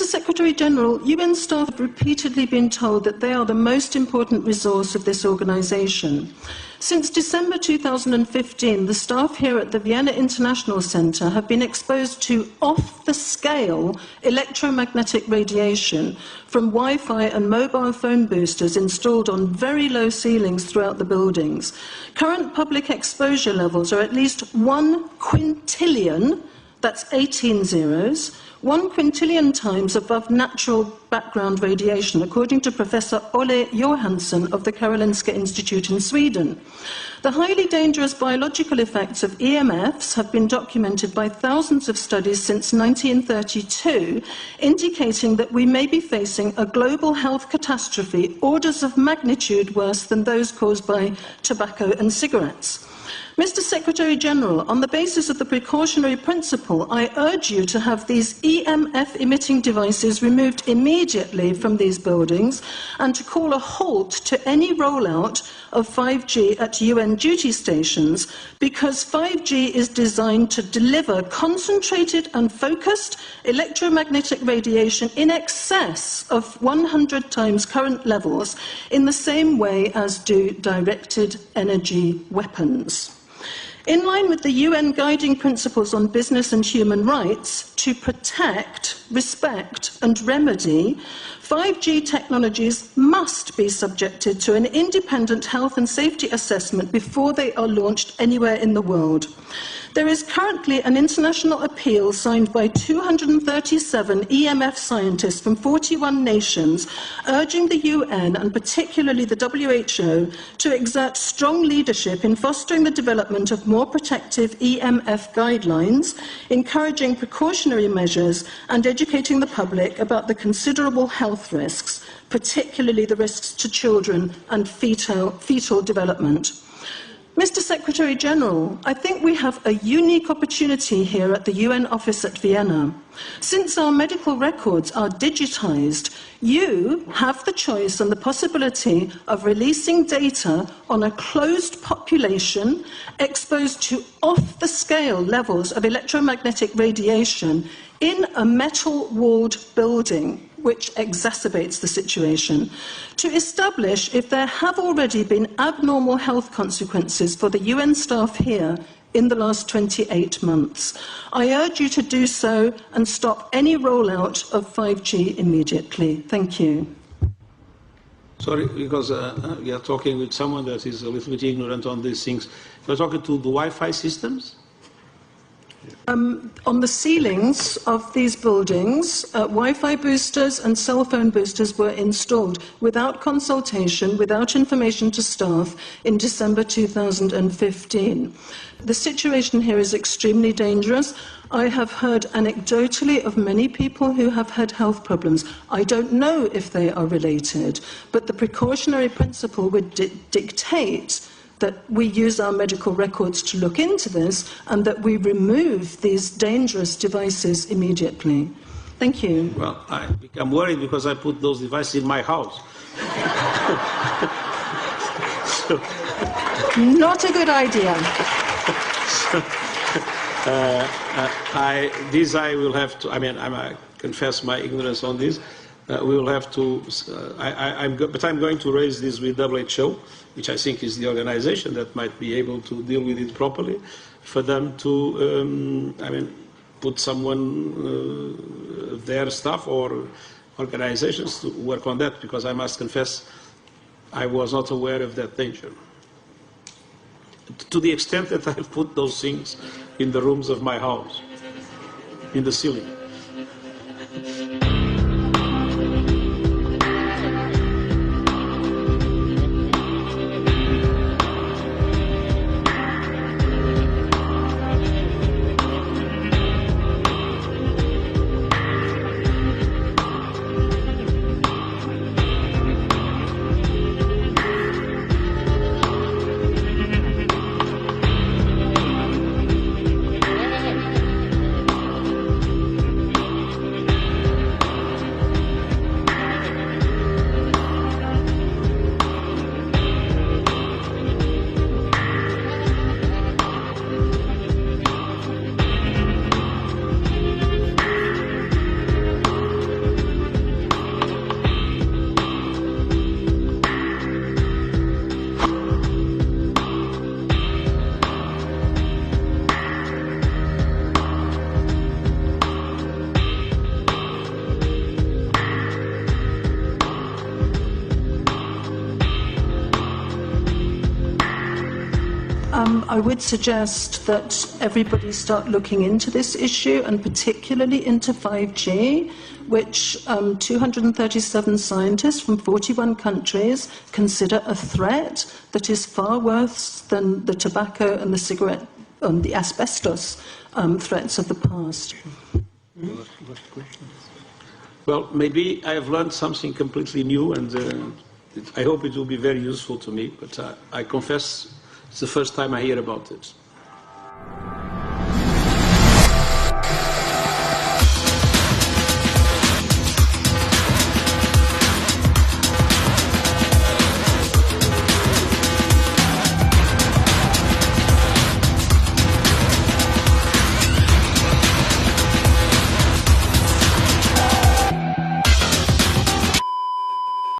Secretary-General, UN staff have repeatedly been told that they are the most important resource of this organisation. Since December 2015, the staff here at the Vienna International Centre have been exposed to off-the-scale electromagnetic radiation from Wi-Fi and mobile phone boosters installed on very low ceilings throughout the buildings. Current public exposure levels are at least 1 quintillion, that's 18 zeros, 1 quintillion times above natural background radiation, according to Professor Olle Johansson of the Karolinska Institute in Sweden. The highly dangerous biological effects of EMFs have been documented by thousands of studies since 1932, indicating that we may be facing a global health catastrophe orders of magnitude worse than those caused by tobacco and cigarettes. Mr. Secretary-General, on the basis of the precautionary principle, I urge you to have these EMF-emitting devices removed immediately from these buildings and to call a halt to any rollout of 5G at UN duty stations, because 5G is designed to deliver concentrated and focused electromagnetic radiation in excess of 100 times current levels in the same way as do directed energy weapons. In line with the UN guiding principles on business and human rights, to protect, respect and remedy, 5G technologies must be subjected to an independent health and safety assessment before they are launched anywhere in the world. There is currently an international appeal signed by 237 EMF scientists from 41 nations urging the UN and particularly the WHO to exert strong leadership in fostering the development of more protective EMF guidelines, encouraging precautionary measures and educating the public about the considerable health risks, particularly the risks to children and fetal development. Mr. Secretary-General, I think we have a unique opportunity here at the UN office at Vienna. Since our medical records are digitised, you have the choice and the possibility of releasing data on a closed population exposed to off-the-scale levels of electromagnetic radiation in a metal-walled building, which exacerbates the situation, to establish if there have already been abnormal health consequences for the UN staff here in the last 28 months. I urge you to do so and stop any rollout of 5G immediately. Thank you. Sorry, because we are talking with someone that is a little bit ignorant on these things. You're talking to the Wi-Fi systems? On the ceilings of these buildings, Wi-Fi boosters and cell phone boosters were installed without consultation, without information to staff in December 2015. The situation here is extremely dangerous. I have heard anecdotally of many people who have had health problems. I don't know if they are related, but the precautionary principle would dictate that we use our medical records to look into this and that we remove these dangerous devices immediately. Thank you. Well, I become worried because I put those devices in my house. Not a good idea. I will have to, I confess my ignorance on this. We will have to, but I'm going to raise this with WHO, which I think is the organization that might be able to deal with it properly, for them to, put someone, their staff or organizations to work on that, because I must confess I was not aware of that danger. To the extent that I've put those things in the rooms of my house, in the ceiling. I would suggest that everybody start looking into this issue, and particularly into 5G, which 237 scientists from 41 countries consider a threat that is far worse than the tobacco and the cigarette, the asbestos threats of the past. Well, maybe I have learned something completely new, and I hope it will be very useful to me, but I confess it's the first time I hear about it.